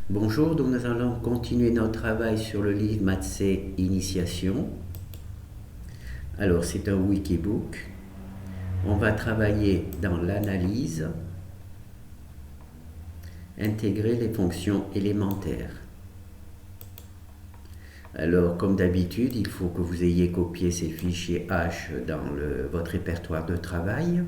Bonjour, donc nous allons continuer notre travail sur le livre Maths Initiation. Alors c'est un wikibook. On va travailler dans l'analyse, intégrer les fonctions élémentaires. Alors comme d'habitude, il faut que vous ayez copié ces fichiers H dans votre répertoire de travail.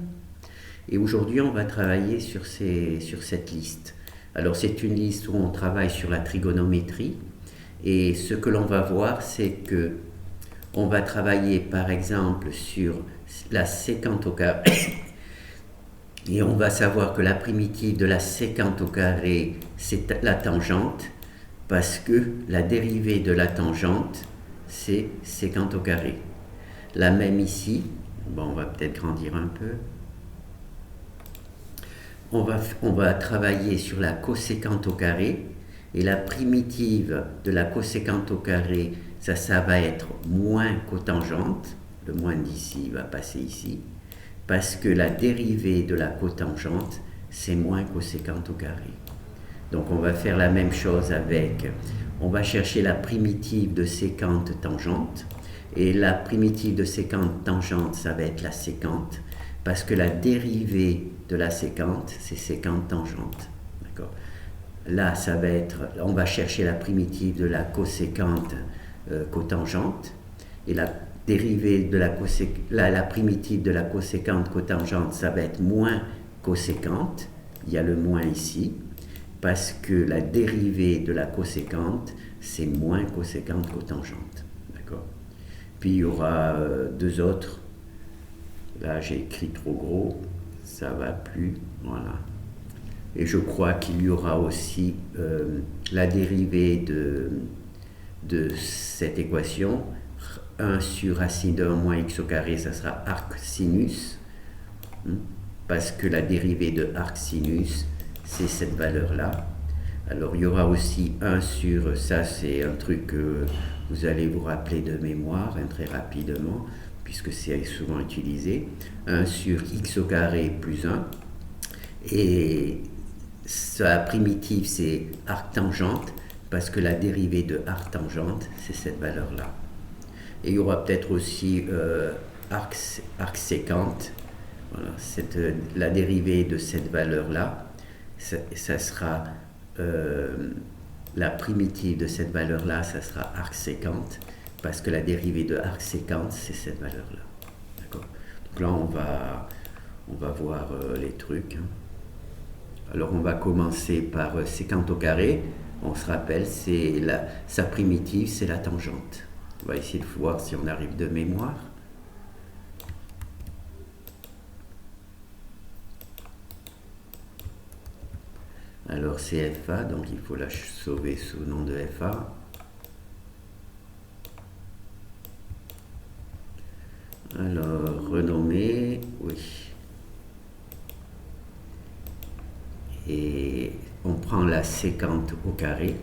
Et aujourd'hui, on va travailler sur cette liste. Alors c'est une liste où on travaille sur la trigonométrie. Et ce que l'on va voir, c'est que on va travailler par exemple sur la sécante au carré. Et on va savoir que la primitive de la sécante au carré, c'est la tangente, parce que la dérivée de la tangente, c'est sécante au carré. La même ici, bon, on va peut-être grandir un peu. On va travailler sur la coséquente au carré, et la primitive de la coséquente au carré, ça va être moins cotangente, le moins d'ici va passer ici, parce que la dérivée de la cotangente, c'est moins coséquente au carré. Donc on va faire la même chose on va chercher la primitive de sécante tangente, et la primitive de sécante tangente, ça va être la sécante, parce que la dérivée de la sécante, c'est sécante tangente. D'accord. Là, on va chercher la primitive de la coséquente cotangente, et la dérivée de la primitive de la coséquente cotangente, ça va être moins coséquente, il y a le moins ici, parce que la dérivée de la coséquente, c'est moins coséquente cotangente. D'accord. Puis il y aura deux autres. Là, j'ai écrit trop gros, ça va plus, voilà. Et je crois qu'il y aura aussi la dérivée de cette équation. 1 sur racine de 1 moins x au carré, ça sera arc sinus, parce que la dérivée de arc sinus, c'est cette valeur-là. Alors il y aura aussi 1 sur, ça c'est un truc que vous allez vous rappeler de mémoire, très rapidement, puisque c'est souvent utilisé, 1 sur x au carré plus 1, et sa primitive c'est arc tangente, parce que la dérivée de arc tangente, c'est cette valeur-là. Et il y aura peut-être aussi arc sécante, voilà, la dérivée de cette valeur-là, ça sera la primitive de cette valeur-là, ça sera arc sécante, parce que la dérivée de arc sécante, c'est cette valeur-là. D'accord. Donc là, on va voir les trucs. Alors, on va commencer par sécante au carré. On se rappelle, sa primitive, c'est la tangente. On va essayer de voir si on arrive de mémoire. Alors, c'est FA, donc il faut la sauver sous le nom de FA. Alors, renommer, oui. Et on prend la sécante au carré.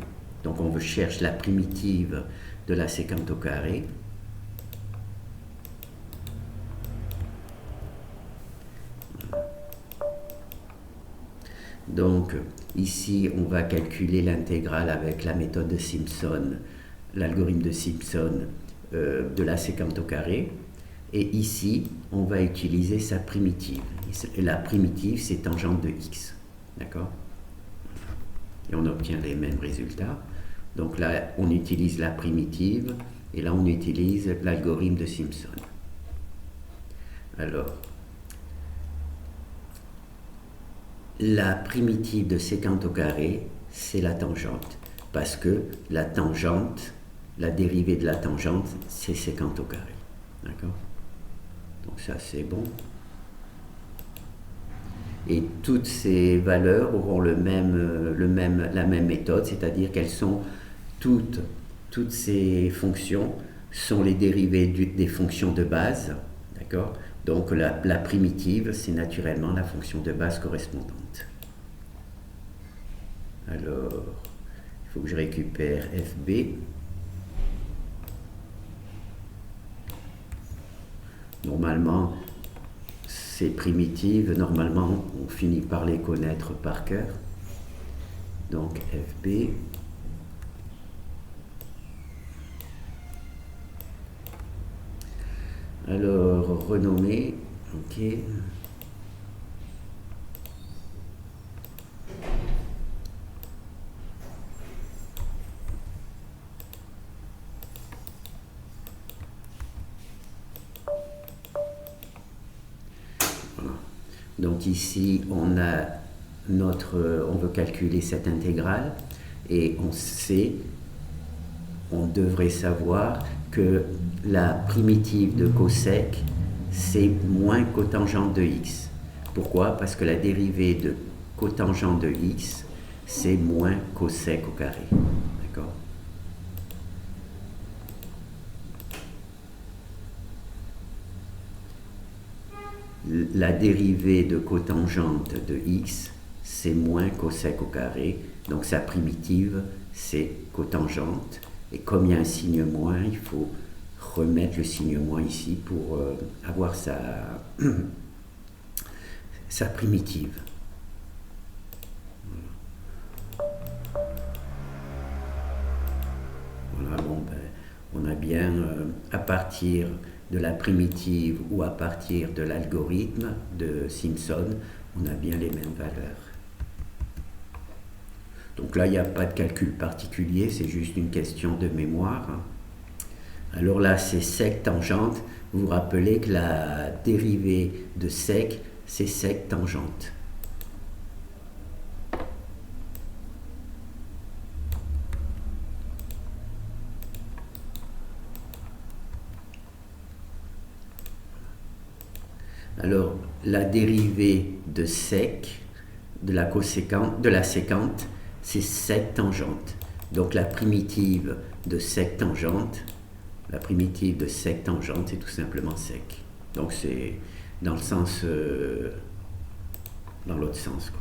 Donc on cherche la primitive de la sécante au carré. Donc ici, on va calculer l'intégrale avec la méthode de Simpson, l'algorithme de Simpson de la sécante au carré. Et ici, on va utiliser sa primitive. Et la primitive, c'est tangente de x. D'accord. Et on obtient les mêmes résultats. Donc là, on utilise la primitive, et là, on utilise l'algorithme de Simpson. Alors, la primitive de sécante au carré, c'est la tangente, parce que la tangente, la dérivée de la tangente, c'est sécante au carré. D'accord. Donc ça, c'est bon. Et toutes ces valeurs auront la même méthode, c'est-à-dire qu'elles sont toutes ces fonctions sont les dérivées des fonctions de base, d'accord. Donc la primitive, c'est naturellement la fonction de base correspondante. Alors, il faut que je récupère FB. Normalement, ces primitives, normalement, on finit par les connaître par cœur. Donc FB. Alors, renommer, ok. Voilà. Donc ici, on a on veut calculer cette intégrale et on devrait savoir que la primitive de cosec, c'est moins cotangente de x. Pourquoi? Parce que la dérivée de cotangente de x, c'est moins cosec au carré. D'accord? La dérivée de cotangente de x, c'est moins cosec au carré. Donc sa primitive, c'est cotangente. Et comme il y a un signe moins, il faut remettre le signe moins ici pour avoir sa primitive. Voilà, bon, ben, on a bien, à partir de la primitive ou à partir de l'algorithme de Simpson, on a bien les mêmes valeurs. Donc là, il n'y a pas de calcul particulier, c'est juste une question de mémoire. Alors là, c'est sec tangente. Vous vous rappelez que la dérivée de sec, c'est sec tangente. Alors, la dérivée de sec, de la sécante, c'est sec tangente. Donc la primitive de sec tangente, c'est tout simplement sec. Donc c'est dans le sens, dans l'autre sens, quoi.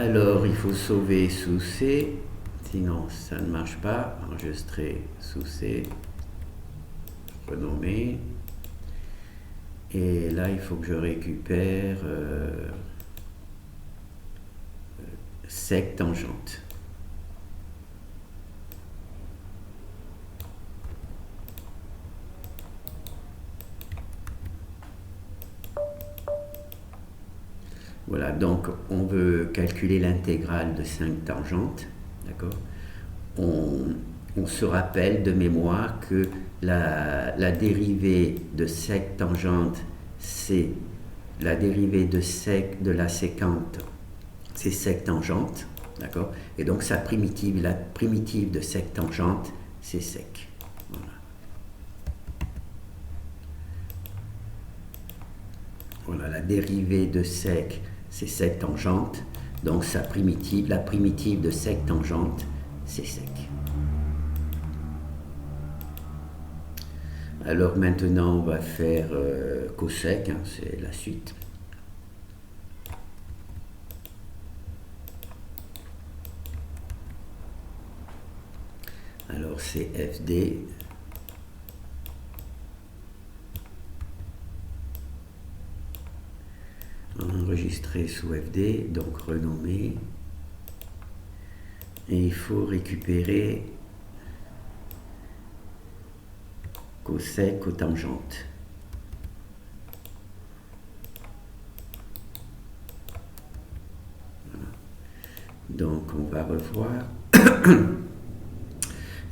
Alors il faut sauver sous C, sinon ça ne marche pas. Enregistrer sous C, renommer. Et là il faut que je récupère sec tangente. Voilà, donc on veut calculer l'intégrale de 5 tangentes, d'accord? On se rappelle de mémoire que la dérivée de sec tangente, c'est la dérivée de la sécante, c'est sec tangente, d'accord? Et donc sa primitive, la primitive de sec tangente, c'est sec. Voilà. Voilà, la dérivée de sec, c'est sec tangente, donc sa primitive, la primitive de sec tangente, c'est sec. Alors maintenant, on va faire cosec, hein, c'est la suite. Alors c'est FD. Enregistré sous FD, donc renommer. Et il faut récupérer cosec, cotangente. Voilà. Donc on va revoir.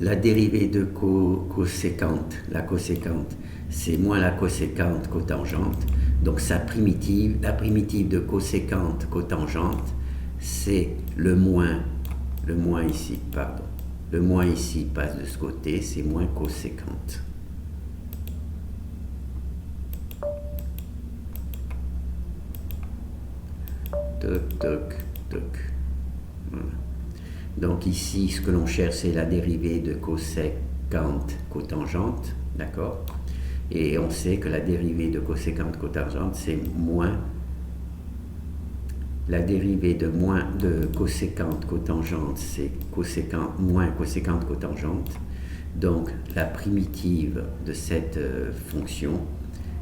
La dérivée de coséquente, la coséquente, c'est moins la coséquente cotangente. Donc sa primitive, la primitive de coséquente cotangente, c'est le moins ici, pardon. Le moins ici passe de ce côté, c'est moins coséquente. Toc, toc, toc. Voilà. Donc ici, ce que l'on cherche, c'est la dérivée de coséquente cotangente, d'accord? Et on sait que la dérivée de coséquente cotangente, c'est moins la dérivée de coséquente cotangente, c'est moins coséquente cotangente. Donc la primitive de cette fonction,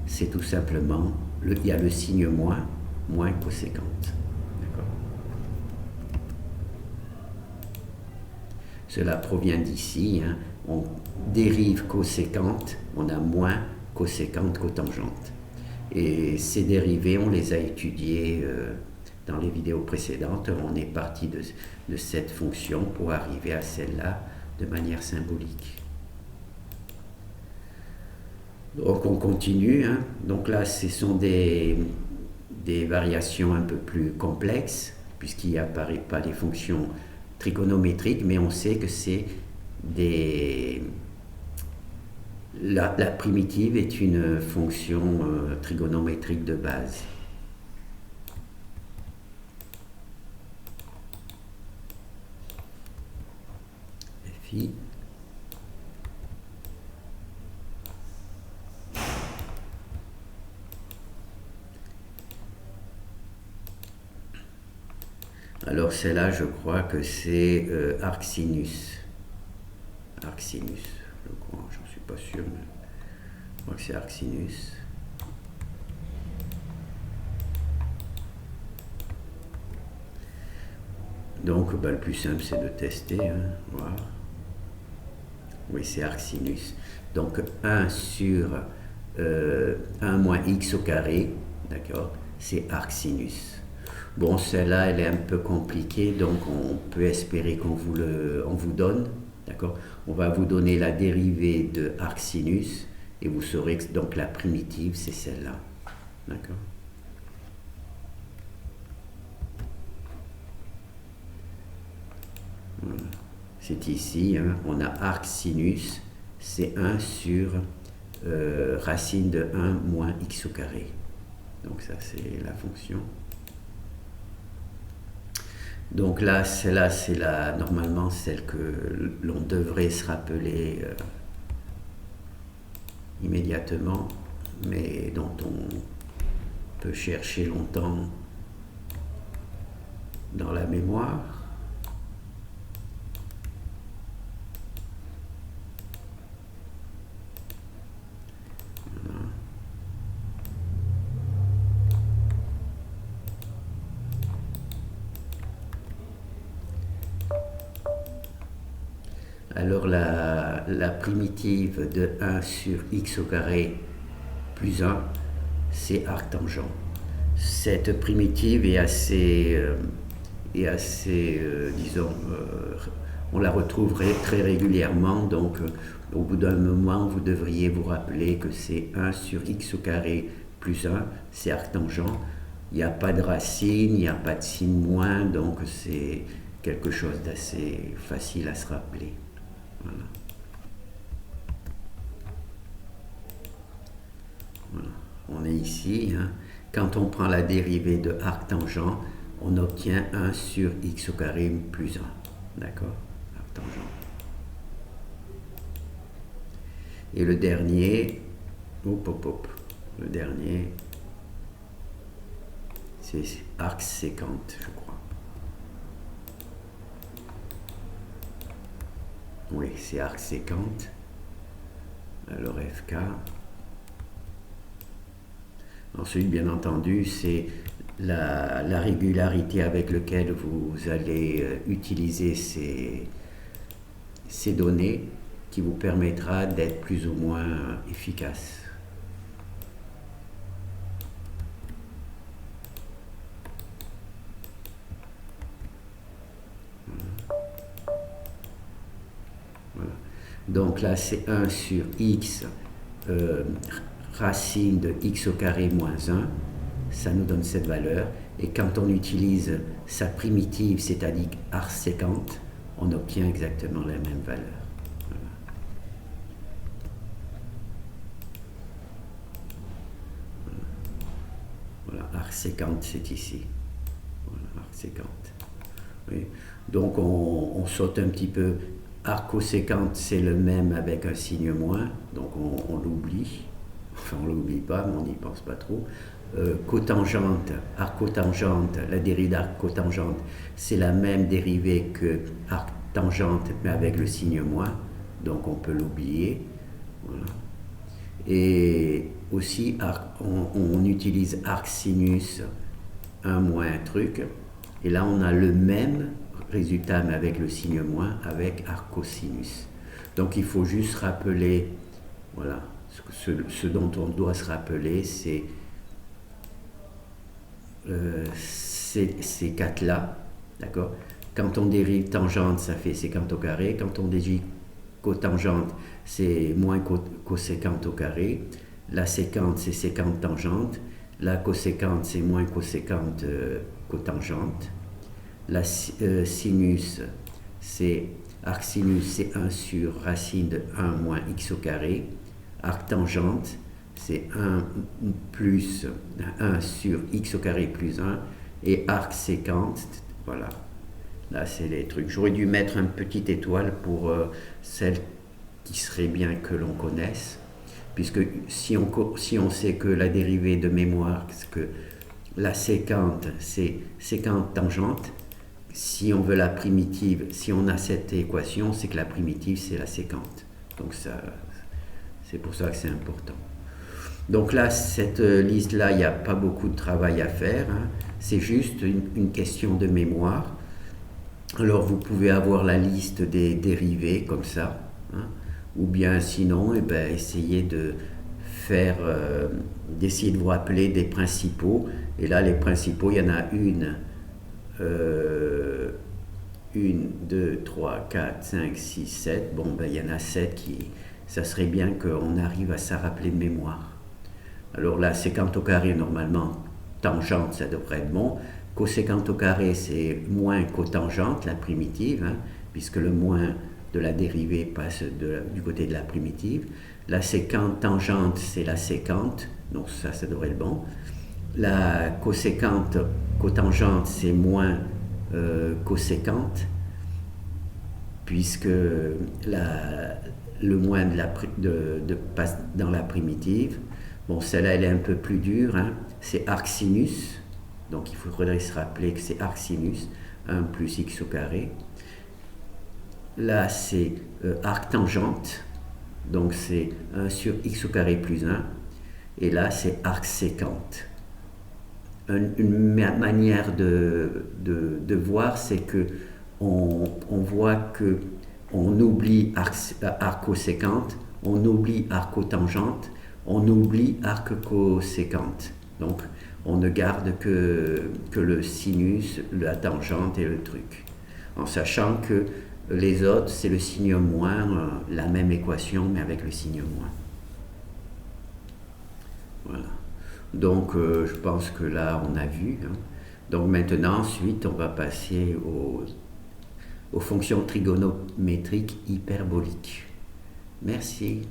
c'est tout simplement, il y a le signe moins coséquente. D'accord? cela provient d'ici. Hein. On dérive coséquente, on a moins coséquente cotangente. Et ces dérivés, on les a étudiés dans les vidéos précédentes. On est parti de cette fonction pour arriver à celle-là de manière symbolique. Donc on continue. Hein. Donc là, ce sont des variations un peu plus complexes, puisqu'il n'apparaît pas des fonctions trigonométriques, mais on sait que c'est la primitive est une fonction trigonométrique de base. Fi. Alors celle-là, je crois que c'est arcsinus. Arcsinus, je crois, j'en suis pas sûr, mais je crois que c'est arcsinus. Donc le plus simple c'est de tester, hein, voir. Oui, c'est arcsinus. Donc 1 sur 1 moins x au carré, d'accord, c'est arcsinus. Bon, celle-là, elle est un peu compliquée, donc on peut espérer qu'on vous donne, d'accord. On va vous donner la dérivée de arcsinus, et vous saurez que donc la primitive, c'est celle-là, d'accord. Voilà. C'est ici, hein, on a arcsinus, c'est 1 sur racine de 1 moins x au carré. Donc ça, c'est la fonction. Donc là, celle-là, c'est normalement celle que l'on devrait se rappeler immédiatement, mais dont on peut chercher longtemps dans la mémoire. Alors la primitive de 1 sur x au carré plus 1, c'est arctangent. Cette primitive est assez disons, on la retrouverait très régulièrement, donc au bout d'un moment, vous devriez vous rappeler que c'est 1 sur x au carré plus 1, c'est arctangent. Il n'y a pas de racine, il n'y a pas de signe moins, donc c'est quelque chose d'assez facile à se rappeler. Voilà. Voilà. On est ici. Hein. Quand on prend la dérivée de arctangent, on obtient 1 sur x au carré plus 1. D'accord? Arctangent. Et le dernier, le dernier, c'est arcsécante, je crois. Oui, c'est arcsécante. Alors FK. Ensuite, bien entendu, c'est la régularité avec laquelle vous allez utiliser ces données qui vous permettra d'être plus ou moins efficace. Voilà. Donc là, c'est 1 sur x racine de x au carré moins 1, ça nous donne cette valeur, et quand on utilise sa primitive, c'est-à-dire arcsécante, on obtient exactement la même valeur. Voilà, arcsécante, c'est ici. Voilà, arcsécante. Oui. Donc on saute un petit peu. Arcosécante, c'est le même avec un signe moins, donc on l'oublie. Enfin, on ne l'oublie pas, mais on n'y pense pas trop. Cotangente, arcotangente, la dérivée d'arcotangente, c'est la même dérivée que arctangente, mais avec le signe moins, donc on peut l'oublier. Voilà. Et aussi, on utilise arcsinus, un moins un truc, et là on a le même résultat, mais avec le signe moins, avec arc cosinus. Donc il faut juste rappeler, voilà, ce dont on doit se rappeler, c'est ces quatre-là, d'accord? Quand on dérive tangente, ça fait sécante au carré. Quand on dérive cotangente, c'est moins coséquente au carré. La sécante, c'est sécante tangente. La coséquente, c'est moins coséquente cotangente. La sinus, c'est arc sinus, c'est 1 sur racine de 1 moins x au carré. Arc tangente, c'est 1 plus 1 sur x au carré plus 1. Et arc sécante, voilà. Là, c'est les trucs. J'aurais dû mettre une petite étoile pour celle qui serait bien que l'on connaisse. Puisque si on sait que la dérivée de mémoire, que la sécante, c'est sécante tangente, si on veut la primitive, si on a cette équation, c'est que la primitive, c'est la sécante. Donc ça, c'est pour ça que c'est important. Donc là, cette liste-là, il n'y a pas beaucoup de travail à faire. Hein. C'est juste une question de mémoire. Alors vous pouvez avoir la liste des dérivés comme ça. Hein. Ou bien sinon, essayez de faire, d'essayer de vous rappeler des principaux. Et là, les principaux, il y en a 1, 2, 3, 4, 5, 6, 7. Bon, il y en a 7 qui... Ça serait bien qu'on arrive à s'en rappeler de mémoire. Alors là, sécante au carré, normalement, tangente, ça devrait être bon. Coséquente au carré, c'est moins cotangente, la primitive, hein, puisque le moins de la dérivée passe du côté de la primitive. La sécante tangente, c'est la sécante, donc ça devrait être bon. La coséquente cotangente, c'est moins coséquente, puisque le moins passe dans la primitive. Bon, celle-là, elle est un peu plus dure, hein. C'est arc sinus, donc il faudrait se rappeler que c'est arc sinus, 1 plus x au carré. Là, c'est arc tangente, donc c'est 1 sur x au carré plus 1. Et là, c'est arc sécante. Une manière de voir, c'est que on voit que on oublie arc-coséquente, on oublie arc-cotangente, on oublie arc-coséquente. Donc, on ne garde que le sinus, la tangente et le truc. En sachant que les autres, c'est le signe moins, la même équation, mais avec le signe moins. Voilà. Donc, je pense que là, on a vu. Hein. Donc, maintenant, ensuite, on va passer aux fonctions trigonométriques hyperboliques. Merci.